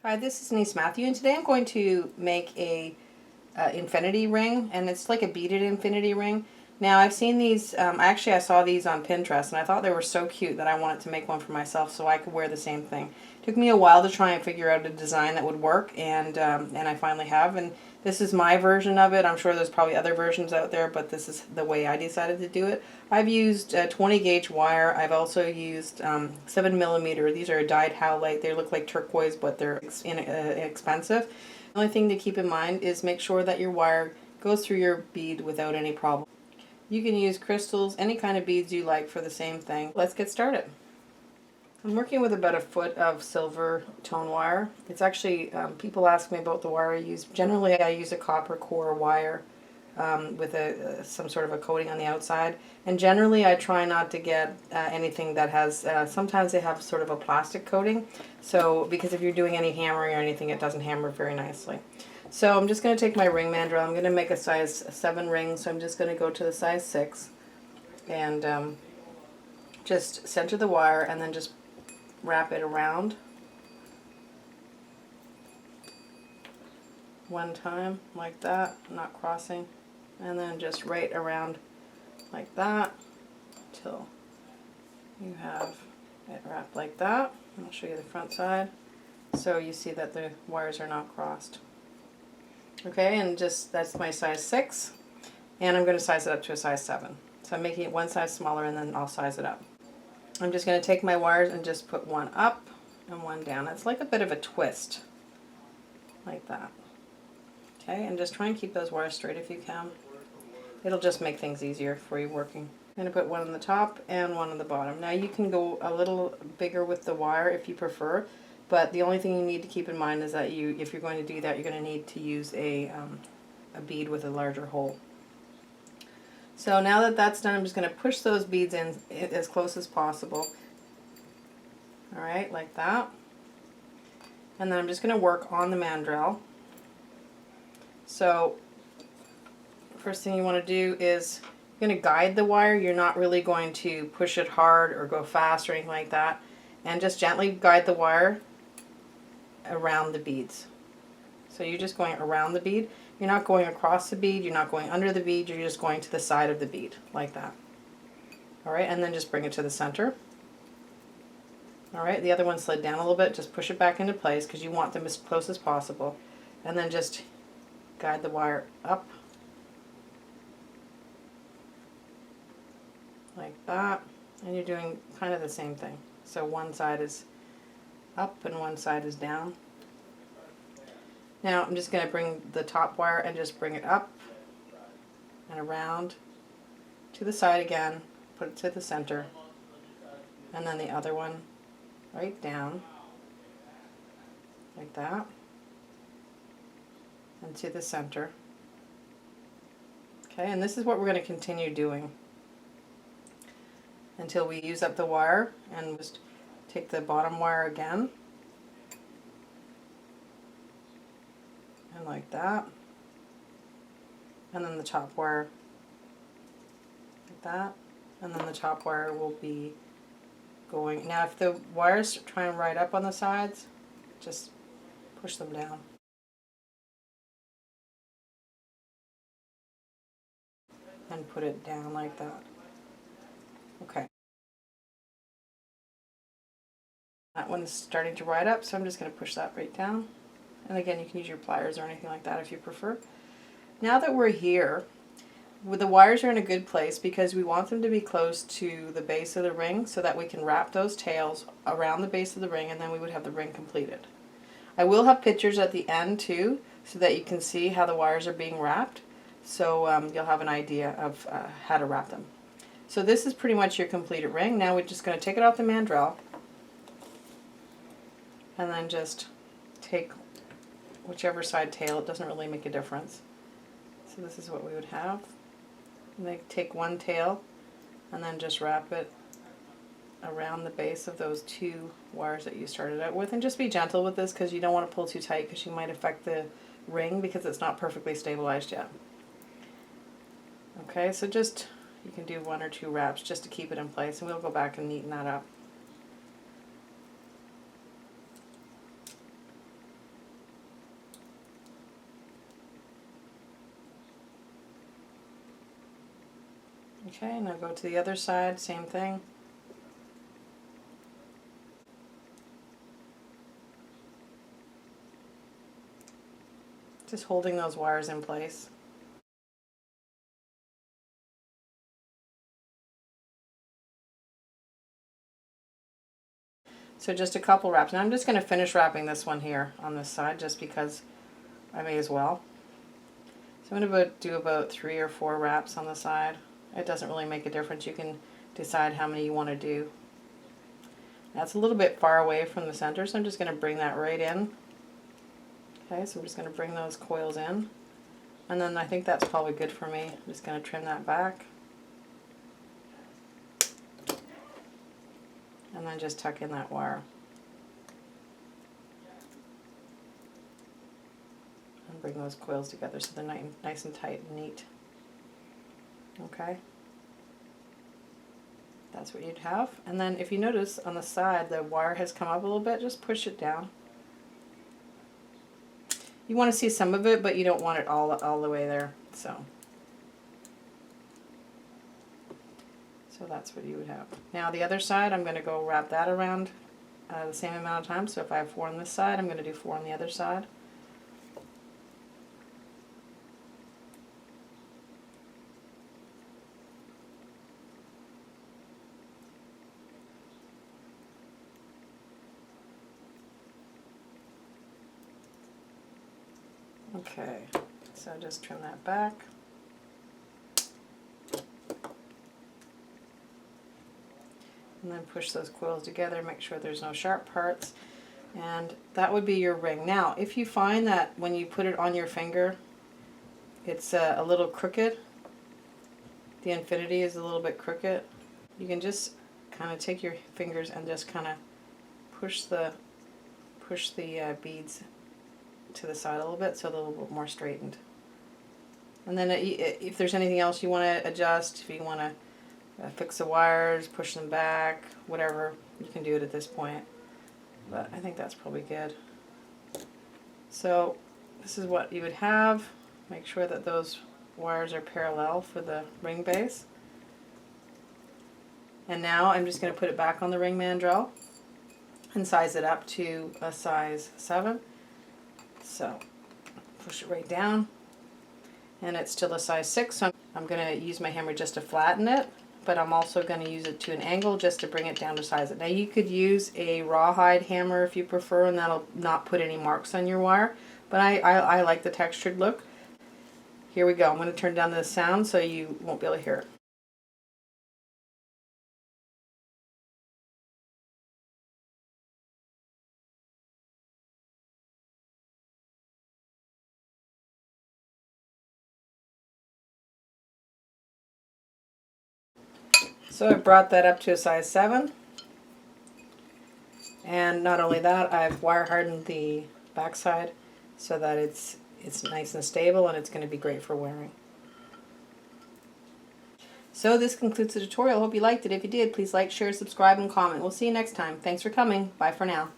Hi, this is Denise Mathew, and today I'm going to make a infinity ring, and it's like a beaded infinity ring. Now I've seen these, actually I saw these on Pinterest, and I thought they were so cute that I wanted to make one for myself so I could wear the same thing. It took me a while to try and figure out a design that would work, and I finally have, and this is my version of it. I'm sure there's probably other versions out there, but this is the way I decided to do it. I've used 20 gauge wire. I've also used 7mm. These are dyed howlite. They look like turquoise, but they're inexpensive. The only thing to keep in mind is make sure that your wire goes through your bead without any problem. You can use crystals, any kind of beads you like for the same thing. Let's get started. I'm working with about a foot of silver tone wire. It's actually, people ask me about the wire I use. Generally I use a copper core wire with some sort of a coating on the outside. And generally I try not to get anything that has, sometimes they have sort of a plastic coating. So, because if you're doing any hammering or anything, it doesn't hammer very nicely. So I'm just going to take my ring mandrel. I'm going to make a size 7 ring, so I'm just going to go to the size 6 and just center the wire and then just wrap it around one time like that, not crossing, and then just right around like that till you have it wrapped like that. I'll show you the front side so you see that the wires are not crossed. Okay, and just that's my size 6, and I'm going to size it up to a size 7. So I'm making it one size smaller and then I'll size it up. I'm just going to take my wires and just put one up and one down. It's like a bit of a twist, like that. Okay, and just try and keep those wires straight if you can. It'll just make things easier for you working. I'm going to put one on the top and one on the bottom. Now you can go a little bigger with the wire if you prefer, but the only thing you need to keep in mind is that if you're going to do that, you're going to need to use a bead with a larger hole. So now that that's done, I'm just going to push those beads in as close as possible. Alright, like that. And then I'm just going to work on the mandrel. So first thing you want to do is you're going to guide the wire. You're not really going to push it hard or go fast or anything like that. And just gently guide the wire around the beads. So you're just going around the bead. You're not going across the bead, you're not going under the bead, you're just going to the side of the bead, like that. Alright, and then just bring it to the center. Alright, the other one slid down a little bit, just push it back into place because you want them as close as possible. And then just guide the wire up, like that. And you're doing kind of the same thing. So one side is up and one side is down. Now I'm just going to bring the top wire and just bring it up and around to the side again, put it to the center, and then the other one right down like that and to the center. Okay, and this is what we're going to continue doing until we use up the wire, and just take the bottom wire again and like that, and then the top wire like that, and then the top wire will be going. Now if the wires try and ride up on the sides, just push them down. And put it down like that. Okay. That one's starting to ride up, so I'm just going to push that right down. And again, you can use your pliers or anything like that if you prefer. Now that we're here, the wires are in a good place because we want them to be close to the base of the ring so that we can wrap those tails around the base of the ring, and then we would have the ring completed. I will have pictures at the end too so that you can see how the wires are being wrapped, so you'll have an idea of how to wrap them. So this is pretty much your completed ring. Now we're just going to take it off the mandrel and then just take whichever side tail. It doesn't really make a difference. So this is what we would have. And then take one tail and then just wrap it around the base of those two wires that you started out with, and just be gentle with this because you don't want to pull too tight because you might affect the ring because it's not perfectly stabilized yet. Okay, so just you can do 1 or 2 wraps just to keep it in place, and we'll go back and neaten that up. Okay, now go to the other side, same thing. Just holding those wires in place. So just a couple wraps. Now I'm just going to finish wrapping this one here on this side just because I may as well. So I'm going to do about 3 or 4 wraps on the side. It doesn't really make a difference. You can decide how many you want to do. That's a little bit far away from the center, so I'm just going to bring that right in. Okay, so I'm just going to bring those coils in. And then I think that's probably good for me. I'm just going to trim that back. And then just tuck in that wire. And bring those coils together so they're nice and tight and neat. Okay. That's what you'd have. And then if you notice on the side the wire has come up a little bit, just push it down. You want to see some of it, but you don't want it all the way there. So that's what you would have. Now the other side, I'm going to go wrap that around the same amount of time. So if I have 4 on this side, I'm going to do 4 on the other side. Okay, so just trim that back. And then push those coils together, make sure there's no sharp parts. And that would be your ring. Now, if you find that when you put it on your finger, it's a little crooked, the infinity is a little bit crooked, you can just kind of take your fingers and just kind of push the beads to the side a little bit so they're a little bit more straightened. And then if there's anything else you want to adjust, if you want to fix the wires, push them back, whatever, you can do it at this point. But I think that's probably good. So this is what you would have. Make sure that those wires are parallel for the ring base. And now I'm just going to put it back on the ring mandrel and size it up to a size 7. So push it right down, and it's still a size 6, so I'm going to use my hammer just to flatten it, but I'm also going to use it to an angle just to bring it down to size it. Now you could use a rawhide hammer if you prefer, and that'll not put any marks on your wire, but I like the textured look. Here we go. I'm going to turn down the sound so you won't be able to hear it. So I brought that up to a size 7, and not only that, I've wire hardened the backside so that it's nice and stable, and it's going to be great for wearing. So this concludes the tutorial. Hope you liked it. If you did, please like, share, subscribe, and comment. We'll see you next time. Thanks for coming. Bye for now.